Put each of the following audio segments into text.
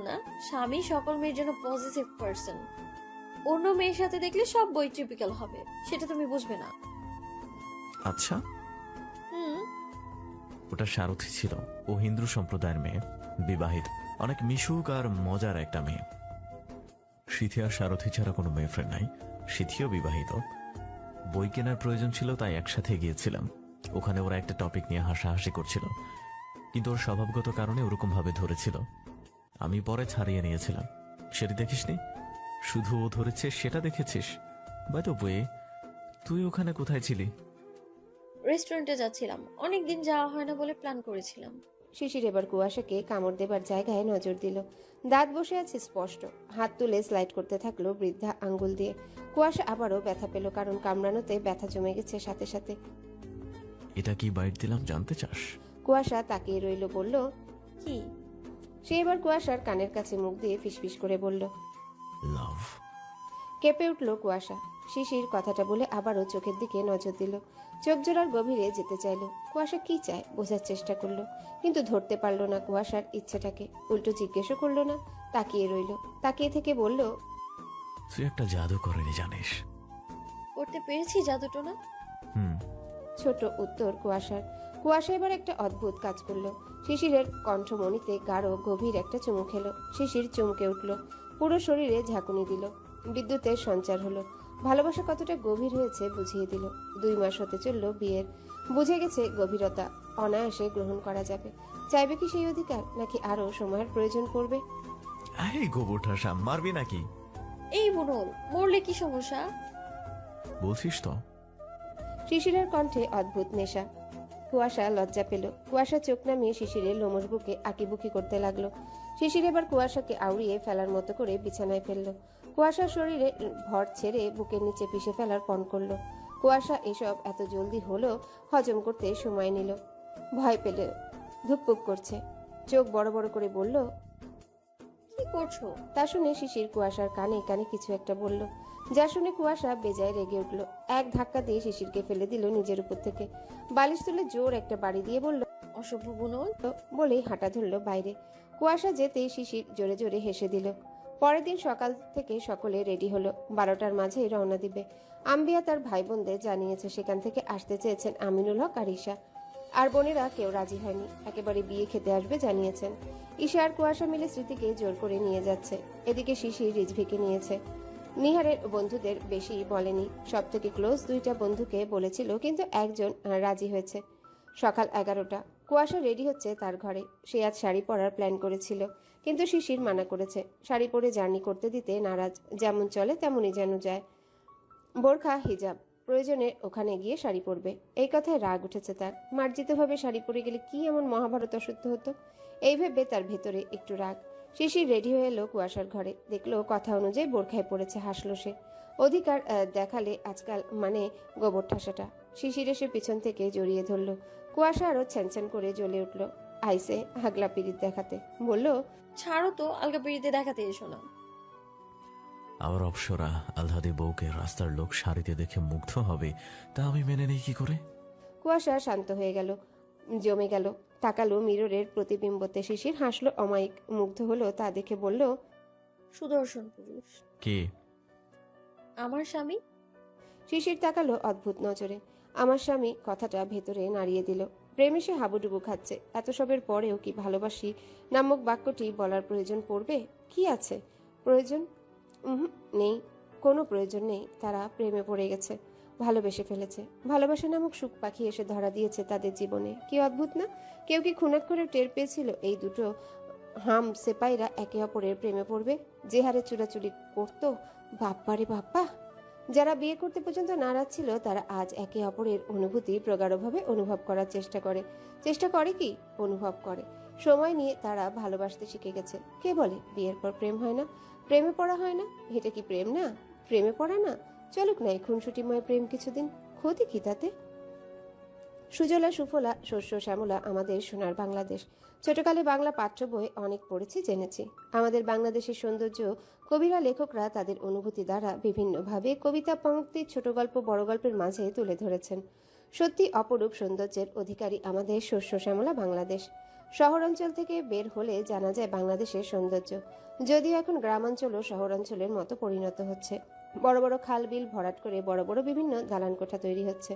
না, স্বামী সকল মেয়ের জন্য পজিটিভ পার্সন। অন্য মেয়ের সাথে দেখলে সব বই টিপিক্যাল হবে, সেটা তুমি বুঝবে না। আচ্ছা, হুম। ওটা সারথি ছিল। ও হিন্দু সম্প্রদায়ের মেয়ে, বিবাহিত, অনেক মিশুক আর মজার একটা মেয়ে। সিথি আর সারথি ছাড়া কোনো মেয়ে ফ্রেন্ড নাই। সিথিও বিবাহিত। বই কেনার প্রয়োজন ছিল, তাই একসাথে গিয়েছিলাম। ওখানে ওরা একটা টপিক নিয়ে হাসাহাসি করছিল, কিন্তু ওর স্বভাবগত কারণে ওরকম ভাবে ধরেছিল। আমি পরে ছাড়িয়ে নিয়েছিলাম। সেটা দেখিসনি? শুধু ও ধরেছে সেটা দেখেছিস? বাই দ্য ওয়ে, তুই ওখানে কোথায় ছিলি? রেস্টুরেন্টে যাচ্ছিলাম, অনেকদিন যাওয়া হয় না বলে প্ল্যান করেছিলাম। শিশির এবার কুয়াশাকে কামড় দেবার জায়গায় নজর দিল। দাঁত বসে আছে স্পষ্ট, হাত তুলে স্লাইড করতে থাকলো বৃদ্ধা আঙ্গুল দিয়ে। কুয়াশা আবারও ব্যথা পেল, কারণ কামড়ানোতে ব্যথা জমে গেছে সাথে সাথে। এটা কি বাইট দিলাম জানতে চাস? কুয়াশা তাকিয়ে রইল, বলল কি? সে এবার কুয়াশার কানের কাছে মুখ দিয়ে ফিসফিস করে বলল লাভ। কেঁপে উঠল কুয়াশা। শিশির কথাটা বলে আবারও চোখের দিকে নজর দিল। চোখ জোড়ার গভীরে যেতে চাইল। কুয়াশা কি চায় বোঝার চেষ্টা করলো, কিন্তু ধরতে পারল না কুয়াশার ইচ্ছেটাকে। উল্টো জিজ্ঞেসও করলো না, তাকিয়ে রইল। তাকিয়ে থেকে বলল, তুই একটা জাদু করেনি জানিস? করতে পেরেছি জাদুটোনা। হুম। ছোট উত্তর কুয়াশার। কুয়াশা এবার একটা অদ্ভুত কাজ করলো। শিশিরের কণ্ঠমণিতে গাঢ় গভীর একটা চুমু খেলো। শিশির চমকে উঠল, পুরো শরীরে ঝাঁকুনি দিল। বিদ্যুতের সঞ্চার হলো। ভালোবাসা কতটা গভীর হয়েছে বুঝিয়ে দিল। 2 মাস হতে চলল বিয়ের। বুঝে গেছে গভীরতা অনায়াসে গ্রহণ করা যাবে। চাইবে কি সেই অধিকার, নাকি আরো সময়ের প্রয়োজন পড়বে? এই গোবর ঠাসা, মারবি নাকি? এই বুনল, মরলে কি সমস্যা? বলছিস তো? শিশিরের কণ্ঠে অদ্ভুত নেশা। কুয়াশা লজ্জা পেল। কুয়াশা চোখ নামিয়ে শিশিরের লোমশ বুকে আঁকিবুকি করতে লাগলো। শিশির এবার কুয়াশাকে আউড়িয়ে ফেলার মতো করে বিছানায় ফেললো। কুয়াশার শরীরে ভর ছেড়ে বুকের নিচে পিষে ফেলার পণ করলো। কুয়াশা এসব এত জলদি হলো হজম করতে সময় নিল। ভয় পেল, ধুকপুক করছে। চোখ বড় বড় করে বলল, কি করছো? তা শুনে শিশির কুয়াশার কানে কানে কিছু একটা বলল, যা শুনে কুয়াশা বেজায় রেগে উঠল। এক ধাক্কা দিয়ে শিশিরকে ফেলে দিল নিজের উপর থেকে। বালিশ তুলে জোর একটা বাড়ি দিয়ে বলল, অসভ্য বুনল। বলেই হাঁটা ধরল বাইরে। কুয়াশা যেতেই শিশির জোরে জোরে হেসে দিল। পরের দিন সকাল থেকে সকলে রেডি হলো। 12টার মাঝে রওনা দিবে। আম্বিয়া তার ভাই বোনদের জানিয়েছে সেখান থেকে আসতে চেয়েছেন আমিনুল হক আর ঈশা। আর বোনেরা কেউ রাজি হয়নি, একেবারে বিয়ে খেতে আসবে জানিয়েছেন। ঈশা আর কুয়াশা মিলে স্মৃতিকে জোর করে নিয়ে যাচ্ছে। এদিকে শিশির রিজভিকে নিয়েছে। নিহারের বন্ধুদের বেশি বলেনি, সব থেকে ক্লোজ 2টা বন্ধুকে বলেছিল, কিন্তু একজন রাজি হয়েছে। সকাল 11টা। কুয়াশা রেডি হচ্ছে তার ঘরে। সে আজ শাড়ি পরার প্ল্যান করেছিল, কিন্তু শিশির মানা করেছে। শাড়ি পরে জার্নি করতে দিতে নারাজ। যেমন চলে তেমনই যেন যায়। বোরখা হিজাব, প্রয়োজনে ওখানে গিয়ে শাড়ি পরবে। এই কথায় রাগ উঠেছে তার। মার্জিতভাবে শাড়ি পরে গেলে কি এমন মহাভারত অশুদ্ধ হতো, এই ভেবে তার ভেতরে একটু রাগ। শিশির রেডি হয়ে এলো কুয়াশার ঘরে। দেখলো কথা অনুযায়ী বোরখায় পড়েছে। হাসলো সে। অধিকার দেখালে আজকাল, মানে গোবর ঠাসাটা। শিশির এসে পিছন থেকে জড়িয়ে ধরল। কুয়াশা আরো ছ্যানছ্যান করে জ্বলে উঠল। আইসে হাগলা পিরিত দেখাতে বলল, ছাড়ো তো, আলগা পিড়িতে দেখাতে এসো না। আমার অপসরা আল্লাদি বউকে রাস্তার লোক শাড়িতে দেখে মুগ্ধ হবে, তা আমি মেনে নেই কি করে? কুয়াশা শান্ত হয়ে গেল, জমে গেল। তাকালো মিররের প্রতিবিম্বতে। শিশির হাসলো অমায়িক। মুগ্ধ হলো তা দেখে বলল, সুদর্শন পুরুষ। কে? আমার স্বামী। শিশির তাকালো অদ্ভুত নজরে। আমার স্বামী কথাটা ভেতরে নাড়িয়ে দিল। প্রেমে সে হাবুডুবু খাচ্ছে। এত সবের পরেও কি ভালোবাসি নামক বাক্যটি বলার প্রয়োজন পড়বে? কি আছে প্রয়োজন? নেই, কোনো প্রয়োজন নেই। তারা প্রেমে পড়ে গেছে, ভালোবেসে ফেলেছে। ভালোবাসা নামক সুখ পাখি এসে ধরা দিয়েছে তাদের জীবনে। কি অদ্ভুত না? কেউ কি খুনাক করে টের পেয়েছিল এই দুটো হাম সেপাইরা একে অপরের প্রেমে পড়বে? যে হারে চুরাচুরি করতো, বাপ্পারে বাপ্পা! যারা বিয়ে করতে পর্যন্ত নারাজ ছিল, তারা আজ একে অপরের অনুভূতি প্রগাঢ়ভাবে অনুভব করার চেষ্টা করে। চেষ্টা করে কি, অনুভব করে। সময় নিয়ে তারা ভালোবাসতে শিখে গেছে। কে বলে বিয়ের পর প্রেম হয় না, প্রেমে পড়া হয় না? এটা কি প্রেম না? প্রেমে পড়া না? চলুক না এই খুনসুটিময় প্রেম কিছুদিন, ক্ষতি কি তাতে? সুজলা সুফলা শস্য শ্যামলা আমাদের সোনার বাংলাদেশ। ছোটকালে বাংলা পাঠ্য বই অনেক পড়েছি, জেনেছি। আমাদের বাংলাদেশের সৌন্দর্য কবিরা লেখকরা তাদের অনুভূতি দ্বারা বিভিন্নভাবে কবিতা পংক্তি, ছোট গল্প, বড় গল্পের মাঝে তুলে ধরেছেন। সত্যি অপরূপ সৌন্দর্যের অধিকারী আমাদের শস্য শ্যামলা বাংলাদেশ। শহরাঞ্চল থেকে বের হলে জানা যায় বাংলাদেশের সৌন্দর্য, যদিও এখন গ্রামাঞ্চলও শহরাঞ্চলের মতো পরিণত হচ্ছে। বড় বড় খাল বিল ভরাট করে বড় বড় বিভিন্ন দালান কোঠা তৈরি হচ্ছে।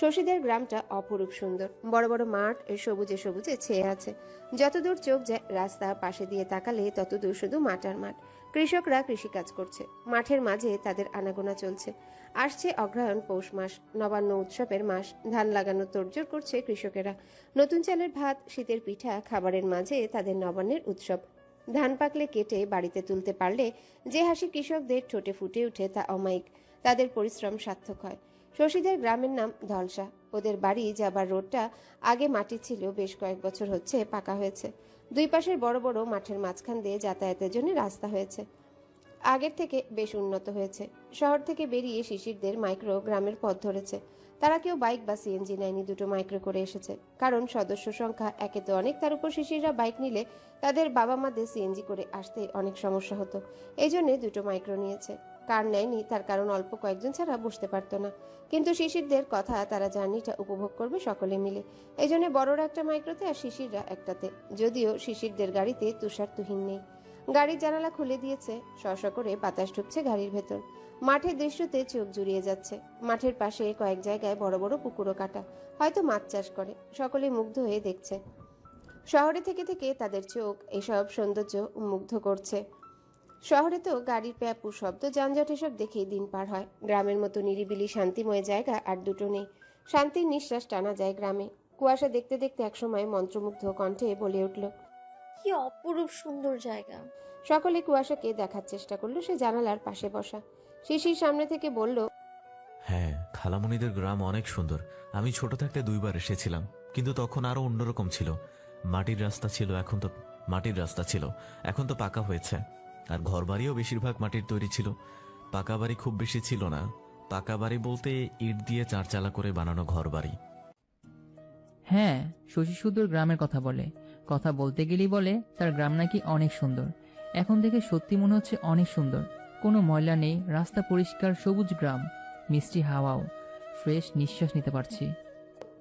শশীদের গ্রামটা অপরূপ সুন্দর, বড় বড় মাঠ সবুজে সবুজে ছেয়ে আছে। যতদূর চোখ যায় রাস্তা পাশে দিয়ে তাকালে ততদূর শুধু মাঠ আর মাঠ। কৃষকরা কৃষিকাজ করছে, মাঠের মাঝে তাদের আনাগোনা চলছে। আসছে অগ্রহায়ণ পৌষ মাস, নবান্ন উৎসবের মাস। ধান লাগানোর তোড়জোড় করছে কৃষকেরা। নতুন চালের ভাত, শীতের পিঠা খাবারের মাঝে তাদের নবান্নের উৎসব। ধান পাকলে কেটে বাড়িতে তুলতে পারলে যে হাসি কৃষকদের ঠোঁটে ফুটে ওঠে তা অমায়িক। তাদের পরিশ্রম সার্থক হয়। শশীদের গ্রামের নাম ধলসা। ওদের বাড়ি যাবার রোডটা আগে মাটি ছিল, বেশ কয়েক বছর হচ্ছে পাকা হয়েছে। দুই পাশের বড় বড় মাঠের মাঝখান দিয়ে যাতায়াতের জন্য রাস্তা হয়েছে, আগের থেকে বেশ উন্নত হয়েছে। শহর থেকে বেরিয়ে শিশিরদের মাইক্রো গ্রামের পথ ধরেছে। তারা কেউ বাইক বা সিএনজি নেয়নি, দুটো মাইক্রো করে এসেছে। কারণ সদস্য সংখ্যা একে তো অনেক, তার উপর শিশিররা বাইক নিলে তাদের বাবা মাদের সিএনজি করে আসতে অনেক সমস্যা হতো। এই জন্যে দুটো মাইক্রো নিয়েছে। কার নেয়নি তার কারণ অল্প কয়েকজন ছাড়া বসতে পারতো না। কিন্তু শিশিরদের কথা, তারা জার্নিটা উপভোগ করবে সকলে মিলে। এই জন্য বড়রা একটা মাইক্রোতে আর শিশিররা একটাতে। যদিও শিশিরদের গাড়িতে তুষার তুহিন নেই। গাড়ির জানালা খুলে দিয়েছে, শ করে বাতাস ঢুকছে গাড়ির ভেতর। মাঠের দৃশ্যতে চোখ জুড়িয়ে যাচ্ছে। মাঠের পাশে কয়েক জায়গায় বড় বড় পুকুরও কাটা, হয়তো মাছ চাষ করে। সকলে মুগ্ধ হয়ে দেখছে। শহরে থেকে থেকে তাদের চোখ এসব সৌন্দর্য মুগ্ধ করছে। শহরে তো গাড়ির প্যাপু শব্দ, যানজট এসব দেখেই দিন পার হয়। গ্রামের মতো নিরিবিলি শান্তিময় জায়গা আর দুটো নেই। শান্তির নিঃশ্বাস টানা যায় গ্রামে। কুয়াশা দেখতে দেখতে একসময় মন্ত্রমুগ্ধ কণ্ঠে বলে উঠল, কি অপরূপ সুন্দর জায়গা। সকলে কুয়াশাকে দেখার চেষ্টা করলো। সে জানালার পাশে বসা। শিশির সামনে থেকে বলল, হ্যাঁ, খালামণিদের গ্রাম অনেক সুন্দর। আমি ছোট থাকতে 2বার এসেছিলাম, কিন্তু তখন আরো অন্যরকম ছিল। মাটির রাস্তা ছিল, এখন তো পাকা হয়েছে। আর ঘরবাড়িও বেশিরভাগ মাটির তৈরি ছিল। পাকা বাড়ি খুব বেশি ছিল না। পাকা বাড়ি বলতে ইট দিয়ে চারচালা করে বানানো ঘরবাড়ি। হ্যাঁ, শশী সুদূর গ্রামের কথা বলতে গেলেই বলে তার গ্রাম নাকি অনেক সুন্দর। এখন দেখে সত্যি মনে হচ্ছে অনেক সুন্দর। কোনো ময়লা নেই, রাস্তা পরিষ্কার, সবুজ গ্রাম, মিষ্টি হাওয়াও, ফ্রেশ নিঃশ্বাস নিতে পারছি।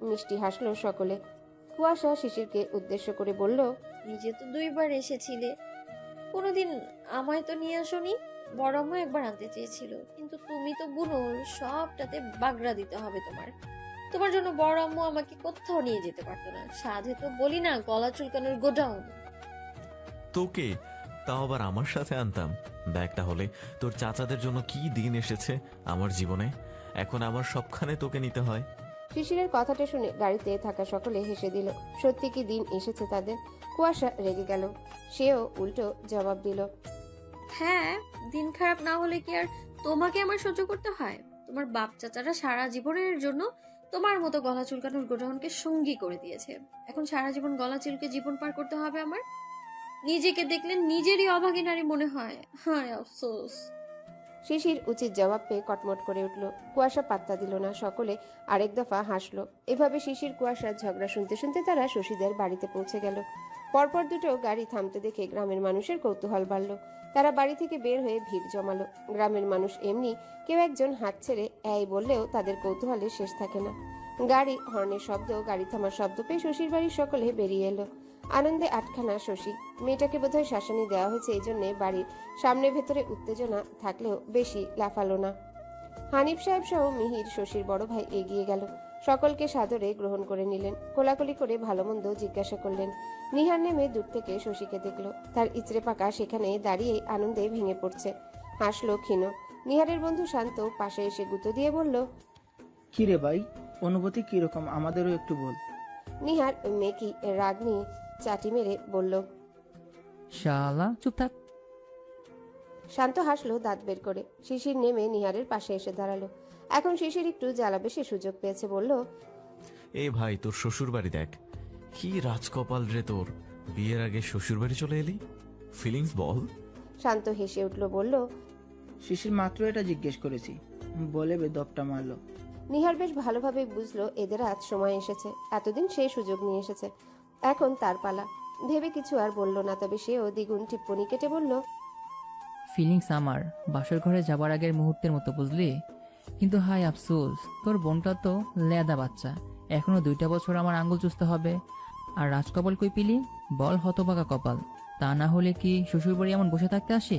মিষ্টি হাসলো সকলে। কুয়াশা শিশিরকে উদ্দেশ্য করে বলল, নিজে তো 2বার এসেছিলে, কোনোদিন আমায় তো নিয়ে আসোনি। বড় আম্মু একবার আনতে চেয়েছিল, কিন্তু তুমি তো বুনো, সবটাতে বাগড়া দিতে হবে তোমার। তোমার জন্য বড় আম্মু আমাকে কোথাও নিয়ে যেতে পারতো না। সাধে তো বলি না, গলা চুলকানোর গোডাউন। তোকে তাও আবার আমার সাথে আনতাম। দেখ তাহলে তোর চাচাদের জন্য কি দিন এসেছে আমার জীবনে। এখন আমার সবখানে তোকে নিতে হয়। শিশিরের কথাটা শুনে গাড়িতে থাকা সকলে হেসে দিল। সত্যি কি দিন এসেছে তাদের। কুয়াশা রেগে গেল। সেও উল্টো জবাব দিল, হ্যাঁ, দিন খারাপ না হলে কি আর তোমাকে আমার সহ্য করতে হয়? তোমার বাপ চাচারা সারা জীবনের জন্য তোমার মতো গলা চুলকানোর গোডাউনকে সঙ্গী করে দিয়েছে। এখন সারা জীবন গলা চুলকে জীবন পার করতে হবে আমার। নিজেকে দেখলে নিজেরই অভাগী নারী মনে হয়। হায় আফসোস। শিশির উচিত জবাব পেয়ে কটমট করে উঠল। কুয়াশা পাত্তা দিল না। সকলে আরেক দফা হাসলো। এভাবে শিশির কুয়াশার ঝগড়া শুনতে শুনতে তারা শশীদের বাড়িতে পৌঁছে গেল। পরপর দুটো গাড়ি থামতে দেখে গ্রামের মানুষের কৌতূহল বাড়ল। তারা বাড়ি থেকে বের হয়ে ভিড় জমালো। গ্রামের মানুষ এমনি কেউ একজন হাত ছেড়ে এই বললেও তাদের কৌতূহলের শেষ থাকে না। গাড়ি হর্নের শব্দ, গাড়ি থামার শব্দ পেয়ে শশীর বাড়ির সকলে বেরিয়ে এলো। আনন্দে আটখানা শশী। মেয়েটাকে বোধহয় শাসানি দেওয়া হয়েছে, এই জন্যে বাড়ির সামনে ভেতরে উত্তেজনা থাকলেও বেশি লাফালো না। হানিফ সাহেব সহ মিহির, শশীর বড় ভাই, এগিয়ে গেল। সকলকে সাদরে গ্রহণ করে নিলেন। কোলাকুলি করে ভালো মন্দ জিজ্ঞাসা করলেন। নিহার নেমে দূর থেকে শশীকে দেখলো। তার ইচড়ে পাকা সেখানে দাঁড়িয়ে আনন্দে ভেঙে পড়ছে। হাসলো ক্ষীণ। নিহারের বন্ধু শান্ত পাশে এসে গুঁতো দিয়ে বলল, কি রে ভাই, অনুভূতি কিরকম আমাদেরও একটু বল। নিহার মেকি রাগ নিয়ে চাটি মেরে বলল, শালা চুপ থাক। শান্ত হাসলো দাঁত বের করে। শিশির নেমে নিহারের পাশে এসে দাঁড়ালো। এখন শিশির একটু জ্বালাবে সে সুযোগ পেয়েছে, বলল, এ ভাই, তোর শ্বশুর বাড়ি দেখ। কি রাজকপাল রে তোর, বিয়ের আগে শ্বশুর বাড়ি চলে এলি। ফিলিংস বল। শান্ত হেসে উঠল, বলল, শিশির মাত্র এটা জিজ্ঞেস করেছি বলে বেদপটা মারলো। নিহার বেশ ভালোভাবে বুঝলো এদের আজ সময় এসেছে। এতদিন সে সুযোগ নিয়ে এসেছে, এখন তার পালা। ভেবে কিছু আর বলল না, তবে সেও দ্বিগুণ টিপ্পনি কেটে বলল, ফিলিংস আমার বাসর ঘরে যাবার আগের মুহূর্তের মতো, বুঝলি? কিন্তু হাই আফসোস, তোর বোনটা তো লেদা বাচ্চা, এখনো 2টা বছর আমার আঙ্গুল চুষতে হবে। আর রাজকপাল কই পিলি? বল হতবাকা কপাল, তা না হলে কি শ্বশুরবাড়ি এমন বসে থাকতে আসে?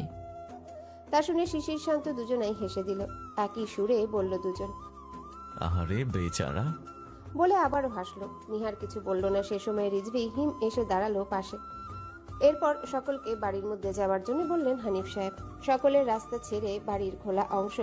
তা শুনে শিশির শান্ত দুজনাই হেসে দিল। একই সুরে বলল দুজন। আহারে বেচারা। বলে আবারও হাসলো। নিহার কিছু বলল না। সে সময় রিজভি হিম এসে দাঁড়ালো পাশে। এরপর সকলকে বাড়ির মধ্যে যাওয়ার জন্য বললেন হানিফ সাহেব। সকলের রাস্তা ছেড়ে বাড়ির খোলা অংশ,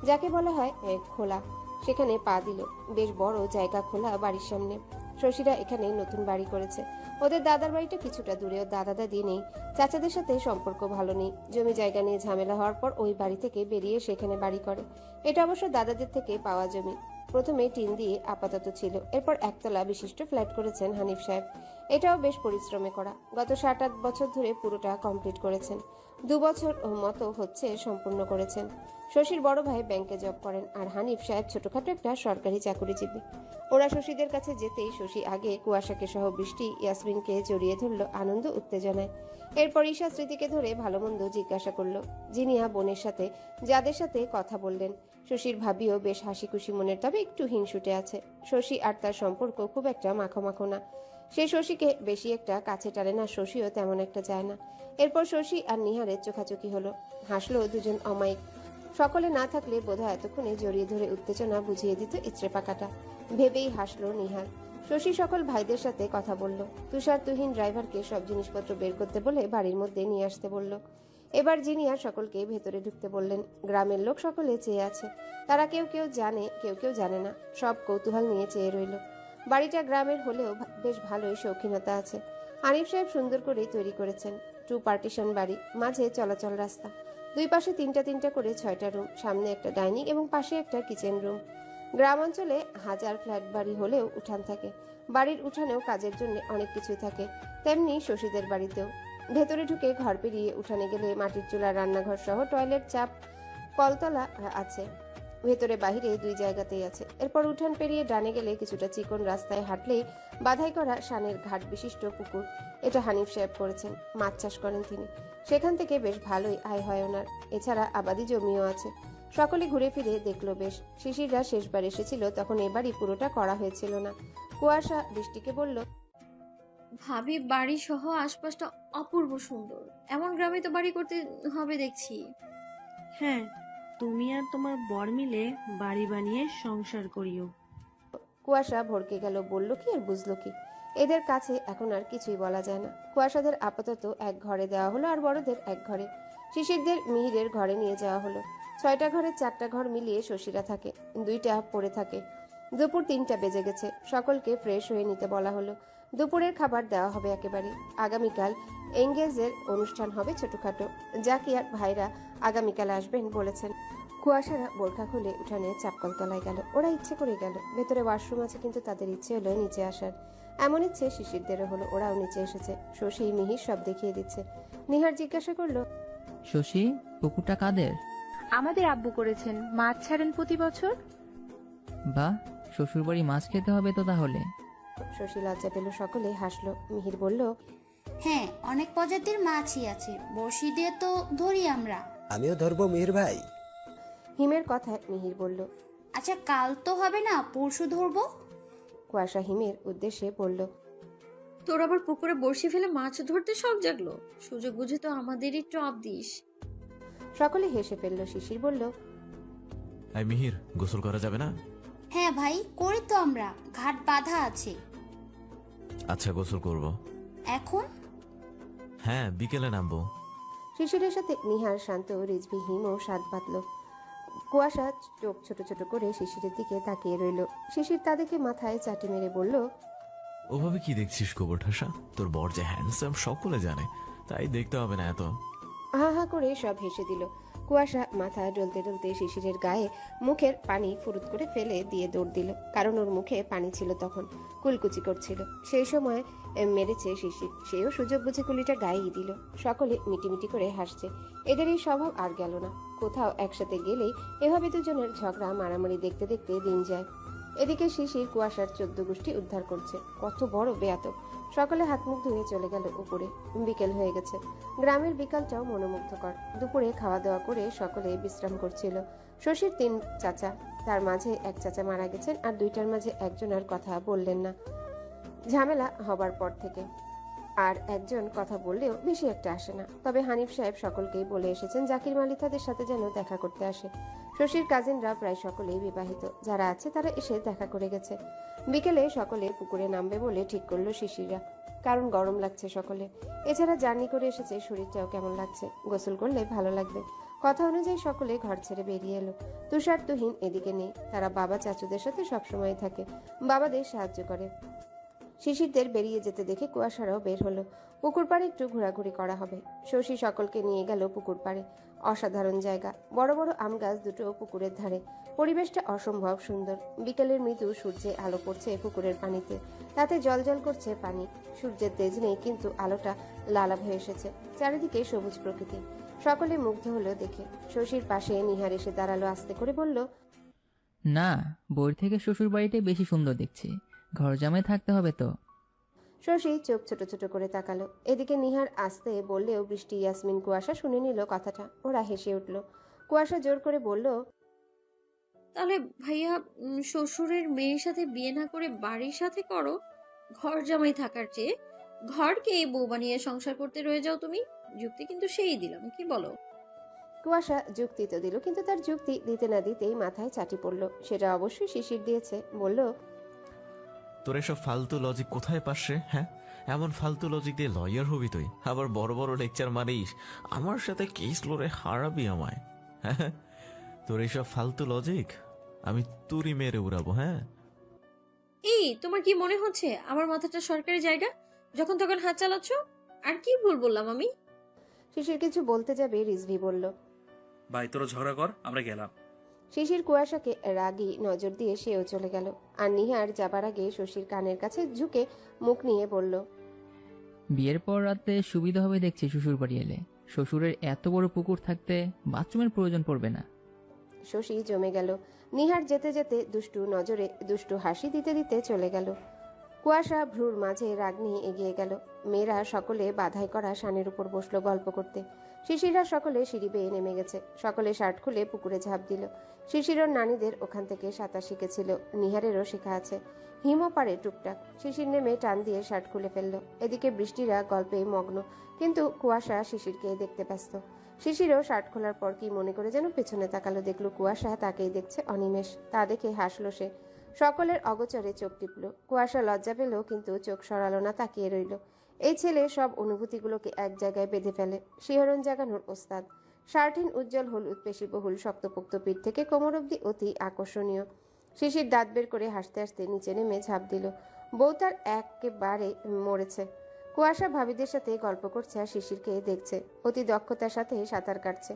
যাকে বলা হয় খোলা, সেখানে পা দিল। বেশ বড় জায়গা খোলা বাড়ির সামনে। শশীরা এখানে নতুন বাড়ি করেছে। ওদের দাদার বাড়িটা কিছুটা দূরে। ওর দাদা দাদি নেই, চাচাদের সাথে সম্পর্ক ভালো নেই। জমি জায়গা নিয়ে ঝামেলা হওয়ার পর ওই বাড়ি থেকে বেরিয়ে সেখানে বাড়ি করে। এটা অবশ্য দাদাদের থেকে পাওয়া জমি। প্রথমে টিন দিয়ে আপাতত ছিল, এরপর একতলা বিশিষ্ট ফ্ল্যাট করেছেন হানিফ সাহেব। এটাও বেশ পরিশ্রমে করা। গত 7-8 বছর ধরে পুরোটা কমপ্লিট করেছেন। 2 বছর মতো হচ্ছে সম্পূর্ণ করেছেন। শশীর বড় ভাই ব্যাংকে জব করেন, আর হানিফ সাহেব ছোটখাটো একটা সরকারি চাকুরিজীবী। ওরা শশীদের কাছে যেতেই শশী আগে কুয়াশাকে সহ বৃষ্টি, ইয়াসমিনকে জড়িয়ে ধরল আনন্দ উত্তেজনায়। এরপর ঈশা স্মৃতিকে ধরে ভালো মন্দ জিজ্ঞাসা করলো। জিনিয়া বোনের সাথে, যাদের সাথে কথা বললেন। শশীর ভাবিও বেশ হাসি খুশি মনের, তবে একটু হিংসুটে আছে। শশী আর তার সম্পর্ক খুব একটা মাখো মাখো না। সে শশীকে বেশি একটা কাছে টানে না, শশীও তেমন একটা যায় না। এরপর শশী আর নিহারের চোখাচোখি হলো। হাসলো দুজন অমায়িক। সকলে না থাকলে বোধহয় এতক্ষণে জড়িয়ে ধরে উত্তেজনা বুঝিয়ে দিত ইচড়ে পাকাটা। ভেবেই হাসলো নিহার। শশী সকল ভাইদের সাথে কথা বলল। তুষার তুহিন ড্রাইভারকে সব জিনিসপত্র বের করতে বলে বাড়ির মধ্যে নিয়ে আসতে বলল। এবার জিনিয়া সকলকে ভেতরে ঢুকতে বললেন। গ্রামের লোক সকলে চেয়ে আছে। তারা কেউ কেউ জানে, কেউ কেউ জানে না। সব কৌতূহল নিয়ে চেয়ে রইল। বাড়িটা গ্রামের হলেও বেশ ভালোই শৌখিনতা আছে। হানিফ সাহেব সুন্দর করেই তৈরি করেছেন। 2 পার্টিশন বাড়ি, মাঝে চলাচল রাস্তা, 2 পাশে 3টা করে 6টা রুম, সামনে একটা ডাইনিং এবং পাশে একটা কিচেন রুম। গ্রাম অঞ্চলে হাজার ফ্ল্যাট বাড়ি হলেও উঠান থাকে। বাড়ির উঠানেও কাজের জন্য অনেক কিছু থাকে, তেমনি শশীদের বাড়িতেও। ভেতরে ঢুকে ঘর পেরিয়ে উঠানে গেলে মাটির চুলা, রান্নাঘর সহ টয়লেট, চাপ, কলতলা আছে। ভেতরে বাহিরে 2 জায়গাতেই আছে। এরপর উঠান পেরিয়ে ডানে গেলে কিছুটা চিকন রাস্তায় হাঁটলেই বাধাই করা শানের ঘাট বিশিষ্ট পুকুর। এটা হানিফ সাহেব করেছেন, মাছ চাষ করেন তিনি। সেখান থেকে বেশ ভালোই আয় হয় ওনার। এছাড়া আবাদি জমিও আছে। সকলে ঘুরে ফিরে দেখলো বেশ। শিশিররা শেষবার এসেছিল তখন এবারই পুরোটা করা হয়েছিল না। কুয়াশা বৃষ্টিকে বলল, ভাবি বাড়ি সহ আশপাশটা অপূর্ব সুন্দর। এমন গ্রামে তো বাড়ি করতে হবে দেখছি। হ্যাঁ, তুমি আর তোমার বর মিলে বাড়ি বানিয়ে সংসার করিও। কুয়াশা ভড়কে গেল। বলল কি আর বুঝলো কি? এদের কাছে এখন আর কিছুই বলা যায় না। কুয়াশাদের আপাতত এক ঘরে দেওয়া হলো, আর বড়দের এক ঘরে। শিশিরদের মিহিরের ঘরে নিয়ে যাওয়া হলো। 6টা ঘরে 4টা ঘর মিলিয়ে শশীরা থাকে, 2টা পড়ে থাকে। দুপুর 3টা বেজে গেছে। সকলকে ফ্রেশ হয়ে নিতে বলা হলো। দুপুরের খাবার দেওয়া হবে একেবারে। আগামীকাল এঙ্গেজের অনুষ্ঠান হবে ছোটখাটো। জাকিয়ার ভাইরা আগামীকাল আসবেন বলেছেন। কুয়াশারা বোরখা খুলে উঠানে চাপকল তলায় গেল। ওরা ইচ্ছে করে গেল। ভেতরে ওয়াশরুম আছে, কিন্তু তাদের ইচ্ছে হলো নিচে আসার। এমন ইচ্ছে শিশিরদেরও হলো। ওরাও নিচে এসেছে। শশী মিহির সব দেখিয়ে দিচ্ছে। নিহার জিজ্ঞাসা করলো, শশী, পুকুরটা কাদের? আমাদের আব্বু করেছেন। মাছ ছাড়েন প্রতি বছর। বা, শ্বশুরবাড়ি মাছ খেতে হবে তো তাহলে। শশী লজ্জা পেল। সকলে হাসলো। মিহির বলল, হ্যাঁ, অনেক প্রজাতির মাছই আছে, বড়শি দিয়ে তো ধরি আমরা। আমিও ধরবো মিহির ভাই। হিমের কথায় মিহির বলল, আচ্ছা, কাল তো হবে না, পরশু ধরবো। কুয়াশা হিমের উদ্দেশ্যে বলল, তোর আবার পুকুরে বড়শি ফেলে মাছ ধরতে শখ জাগলো? সুযোগ বুঝে তো আমাদেরই টপ দিস। সকলে হেসে ফেলল। শিশির বলল, আই মিহির, গোসল করা যাবে না? হ্যাঁ ভাই, করি তো আমরা, ঘাট বাঁধা আছে। আচ্ছা, গোসল করব। এখন? হ্যাঁ, বিকেলে নামবো। শিশিরের সাথে নিহার, শান্ত, রিজভি, হিমও সাত বাঁধল। কুয়াশা চোখ ছোট ছোট করে শিশিরের দিকে তাকিয়ে রইল। শিশির তা দেখে মাথায় চাটি মেরে বলল, ওভাবে কি দেখছিস গোবর ঠাসা? তোর বর যে হ্যান্ডসাম সকলে জানে, তাই দেখতে হবে না এত। হা হা করে সব হেসে দিল। কুয়াশা মাথা ডলতে ডলতে শিশিরের গায়ে মুখের পানি ফুরুত করে ফেলে দিয়ে দৌড় দিল। কারণ ওর মুখে পানি ছিল তখন, কুলকুচি করছিল। সেই সময় মেরেছে শিশির, সেও সুযোগ বুঝে কুলিটা গায়েই দিল। সকলে মিটিমিটি করে হাসছে। এদের এই স্বভাব আর গেল না। কোথাও একসাথে গেলেই এভাবে দুজনের ঝগড়া মারামারি দেখতে দেখতে দিন যায়। এদিকে শিশির কুয়াশার 14 গোষ্ঠী উদ্ধার করছে। কত বড় বেয়াতক! সকালে হাত মুখ ধুয়ে চলে গেল উপরে। বিকেল হয়ে গেছে। গ্রামের বিকালটাও মনোমুগ্ধকর। দুপুরে খাওয়া দাওয়া করে সকলে বিশ্রাম করছিল। শশীর 3 চাচা, তার মাঝে এক চাচা মারা গেছেন আর দুইটার মাঝে একজন আর কথা বললেন না ঝামেলা হবার পর থেকে। আর একজন কথা বললেও বেশি একটা আসে না। তবে হানিফ সাহেব সকলকেই বলে এসেছেন জাকির মালিক তাদের সাথে যেন দেখা করতে আসে। শশীর কাজিনরা প্রায় সকলেই বিবাহিত, যারা আছে তারা এসে দেখা করে গেছে। বিকেলে সকলে পুকুরে নামবে বলে ঠিক করলো শিশিররা, কারণ গরম লাগছে সকলে। এছাড়া জার্নি করে এসেছে, শরীরটাও কেমন লাগছে, গোসল করলে ভালো লাগবে। কথা অনুযায়ী সকলে ঘর ছেড়ে বেরিয়ে এলো। তুষার তুহিন এদিকে নেই, তারা বাবা চাচুদের সাথে সবসময় থাকে, বাবাদের সাহায্য করে। শিশিরদের বেরিয়ে যেতে দেখে কুয়াশারাও বের হলো। পুকুর পাড়ে একটু ঘোরাঘুরি করা হবে। শশী সকলকে নিয়ে গেল পুকুর পাড়ে। অসাধারণ জায়গা, বড় বড় আম গাছ দুটো পুকুরের ধারে। পরিবেশটা অসম্ভব সুন্দর। বিকেলের মৃদু সূর্যে আলো পড়ছে পুকুরের পানিতে, তাতে জলজল করছে পানি। সূর্যের তেজ নেই, কিন্তু আলোটা লালাভ হয়ে এসেছে। চারিদিকে সবুজ প্রকৃতি, সকলে মুগ্ধ হলো দেখে। শশীর পাশে নিহার এসে দাঁড়ালো, আস্তে করে বলল, না, বইয়ের থেকে শ্বশুর বাড়িটাই বেশি সুন্দর দেখছি। ঘর জামাই থাকতে হবে তো। শশী চোখ ছোট ছোট করে তাকালো। এদিকে নিহার আসতে বললেও বৃষ্টি, ইয়াসমিন, কুয়াশা শুনে নিল কথাটা। ওরা হেসে উঠল। কুয়াশা জোর করে বলল, তাহলে ভাইয়া শ্বশুরের মেয়ের সাথে বিয়ে না করে বাড়ির সাথে করো। ঘর জামাই থাকার চেয়ে ঘরকে বউ বানিয়ে সংসার করতে রয়ে যাও তুমি। যুক্তি কিন্তু সেই দিলাম, কি বলো? কুয়াশা যুক্তি তো দিল, কিন্তু তার যুক্তি দিতে না দিতেই মাথায় চাটি পড়ল। সেটা অবশ্যই শিশির দিয়েছে। বলল, তোর এসব ফালতু লজিক কোথায় পাস রে? হ্যাঁ, এমন ফালতু লজিক দিয়ে লয়ার হবি তুই? আবার বড় বড় লেকচার মারিস, আমার সাথে কেস লড়ে হারাবি আমায়? হ্যাঁ, তোর এইসব ফালতু লজিক আমি তুরি মেরে উড়াবো। হ্যাঁ, এই তোমার কি মনে হচ্ছে আমার মাথাটা সরকারি জায়গা? যখন তখন হাত চালাচ্ছ। আর কি ভুল বললাম আমি? শিশির কিছু বলতে যাবে রিজভি বলল, ভাই তোরা ঝগড়া কর, আমরা গেলাম। শিশির কুয়াশাকে রাগী নজর দিয়ে সেও চলে গেল। আর নিহার যাবার আগে শশীর কানের কাছে ঝুঁকে মুখ নিয়ে বলল, বিয়ের পর রাতে সুবিধা হবে দেখছি শ্বশুর বাড়ি এলে। শ্বশুরের এত বড় পুকুর থাকতে বাথরুমের প্রয়োজন পড়বে না। শশী জমে গেল। নিহার যেতে যেতে দুষ্টু নজরে দুষ্টু হাসি দিতে দিতে চলে গেল। কুয়াশা ভ্রুর মাঝে রাগ নিয়ে এগিয়ে গেল। মেয়েরা সকলে বাধাই করা শানের উপর বসলো গল্প করতে। শিশিরা সকলে সিঁড়ি বেয়ে নেমে গেছে। সকলে শার্ট খুলে পুকুরে ঝাঁপ দিল। শিশিরর নানীদের ওখান থেকে সাঁতার শিখেছিল, নিহারেরও শেখা আছে। হিমও পারে টুকটাক। শিশির নেমে টান দিয়ে শার্ট খুলে ফেলল। এদিকে বৃষ্টিরা গল্পে মগ্ন, কিন্তু কুয়াশা শিশিরকে দেখতে ব্যস্ত। শিশিরও শার্ট খোলার পর কি মনে করে যেন পেছনে তাকালো, দেখলো কুয়াশা তাকেই দেখছে অনিমেষ। তা দেখে হাসলো সে। সকলের অগোচরে চোখ টিপল। কুয়াশা লজ্জা পেল, কিন্তু চোখ সরালো না, তাকিয়ে রইল। এই ছেলে সব অনুভূতিগুলোকে এক জায়গায় বেঁধে ফেলে, শিহরণ জাগানোর ওস্তাদ। শার্টহীন উজ্জ্বল হলুদ পেশিবহুল শক্তপোক্ত পিঠ থেকে কোমর অব্দি অতি আকর্ষণীয়। শিশির দাঁত বের করে হাসতে হাসতে নিচে নেমে ঝাঁপ দিল। বউ তার একেবারে মরেছে। কুয়াশা ভাবিদের সাথে গল্প করছে আর শিশিরকে দেখছে। অতি দক্ষতার সাথে সাঁতার কাটছে।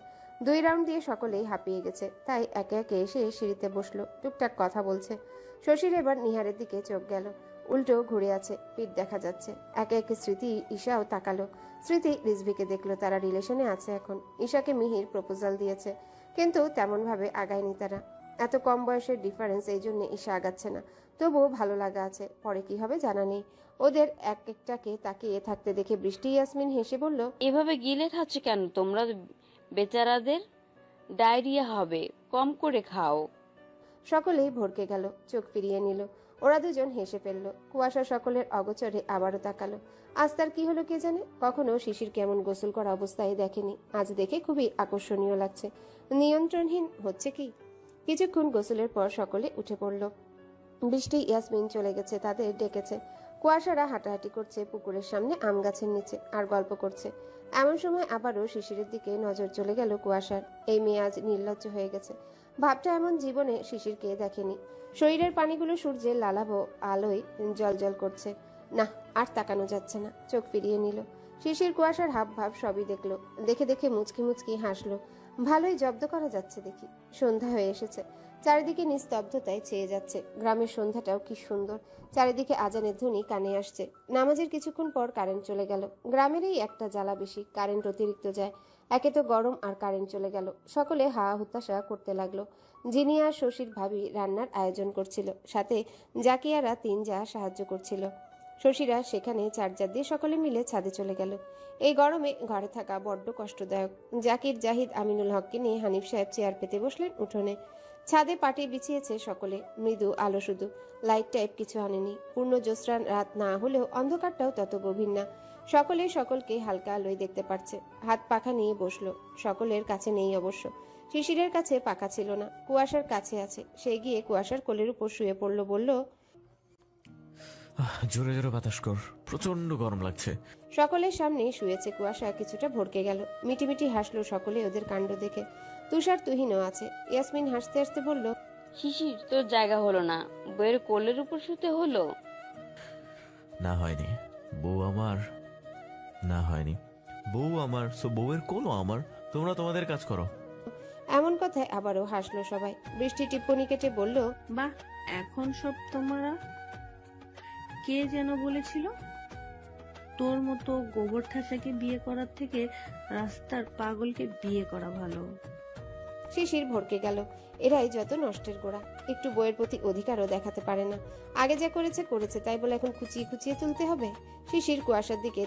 2 রাউন্ড দিয়ে সকলেই হাঁপিয়ে গেছে, তাই একে একে এসে সিঁড়িতে বসলো, টুকটাক কথা বলছে। শশীর এবার নিহারের দিকে চোখ গেল। উল্টো ঘুরে আছে, পিঠ দেখা যাচ্ছে। একে একে স্মৃতি, ঈশাও তাকালো। স্মৃতি রিজভিকে দেখলো, তারা রিলেশনে আছে এখন। ঈশাকে মিহির প্রপোজাল দিয়েছে, কিন্তু তেমন ভাবে আগায়নি তারা। এত কম বয়সের ডিফারেন্স, এই জন্য ঈশা আগাচ্ছে না। তবুও ভালো লাগা আছে, পরে কি হবে জানা নেই। ওদের এক একটাকে তাকিয়ে থাকতে দেখে বৃষ্টি ইয়াসমিন হেসে বলল, এভাবে গিলে খাচ্ছ কেন তোমরা? বেচারাদের ডায়রিয়া হবে, কম করে খাও। সকলেই ভরকে গেল, চোখ ফিরিয়ে নিল। ওরা দুজন হেসে ফেলল। কুয়াশা সকলের অগোচরে আবারও তাকালো। আজ তার কি হলো কে জানে। কখনো শিশির কেমন গোসল করা অবস্থায় দেখেনি, আজ দেখে খুবই আকর্ষণীয় লাগছে। নিয়ন্ত্রণহীন হচ্ছে কি। কিছুক্ষণ গোসলের পর সকলে উঠে পড়ল। বৃষ্টি ইয়াসমিন চলে গেছে, তাদের ডেকেছে। কুয়াশারা হাঁটাহাঁটি করছে পুকুরের সামনে আম গাছের নিচে, আর গল্প করছে। এমন সময় আবারও শিশিরের দিকে নজর চলে গেল কুয়াশার। এই মেয়ে আজ নির্লজ্জ হয়ে গেছে। ভাবটা এমন জীবনে শিশিরকে দেখেনি। শরীরের পানিগুলো সূর্যের লালাভ আলোয় জলজল করছে। না, আর তাকানো যাচ্ছে না, চোখ ফিরিয়ে নিল। শিশির কুয়াশার হাব ভাব সবই দেখলো। দেখে দেখে মুচকি মুচকি হাসলো। ভালোই জব্দ করা যাচ্ছে দেখি। সন্ধ্যা হয়ে এসেছে, চারিদিকে নিস্তব্ধতায় ছেয়ে যাচ্ছে। গ্রামের সন্ধ্যাটাও কি সুন্দর। চারিদিকে আজানের ধ্বনি কানে আসছে। নামাজের কিছুক্ষণ পর কারেন্ট চলে গেল। গ্রামেরই একটা জ্বালা বেশি, কারেন্ট অতিরিক্ত যায়। একে তো গরম, আর কারেন্ট চলে গেল। সকলে হা হুতাশা করতে লাগলো। জিনিয়া শশীর ভাবি রান্নার আয়োজন করছিল, সাথে জাকিয়ারা 3 যা সাহায্য করছিল। শশীরা সেখানে চার্জার দিয়ে সকলে মিলে ছাদে চলে গেল। এই গরমে ঘরে থাকা বড্ড কষ্টদায়ক। জাকির, জাহিদ, আমিনুল হককে নিয়ে হানিফ সাহেব চেয়ার পেতে বসলেন উঠোনে। ছাদে পাটি বিছিয়েছে সকলে, মৃদু আলো শুধু, লাইট টাইপ কিছু আনেনি। পূর্ণ জ্যোৎস্নার রাত না হলেও অন্ধকারটাও তত গভীর না। সকলে সকলকে হালকা আলোয় দেখতে পারছে। হাত পাখা নিয়ে বসলো। সকলের কাছে নেই অবশ্য। শিশিরের কাছে পাখা ছিল না, কুয়াশার কাছে আছে। সে গিয়ে কুয়াশার কোলের উপর শুয়ে পড়লো, বলল, জোরে জোরে বাতাস কর, প্রচন্ড গরম লাগছে। সকলের সামনে শুয়েছে কুয়াশা কিছুটা ভড়কে গেল। মিটিমিটি হাসলো সকলে ওদের কাণ্ড দেখে। তুষার তুহিনও আছে। ইয়াসমিন হাসতে হাসতে বলল, শিশির, তোর জায়গা হলো না, বইয়ের কোলের উপর শুতে হলো। না হয়নি, বউ আমার। না হয়নি, বউ আমার, সো বউয়ের কোলও আমার। তোমরা তোমাদের কাজ করো। এমন কথায় আবারও হাসলো সবাই। বৃষ্টি টিপ্পনি কেটে বলল, বাহ, এখন সব তোমরা। কে যেন বলেছিল তোর মতো গোবর ঠাসাকে বিয়ে করার থেকে রাস্তার পাগলকে বিয়ে করা ভালো। শিশির ভড়কে গেল। এরাই যত নষ্টের গোড়া। একটু বইয়ের প্রতি অধিকারও দেখাতে পারে না। আগে যা করেছে করেছে, তাই বলে এখন খুঁচিয়ে খুঁচিয়ে তুলতে হবে। শিশির কুয়াশার দিকে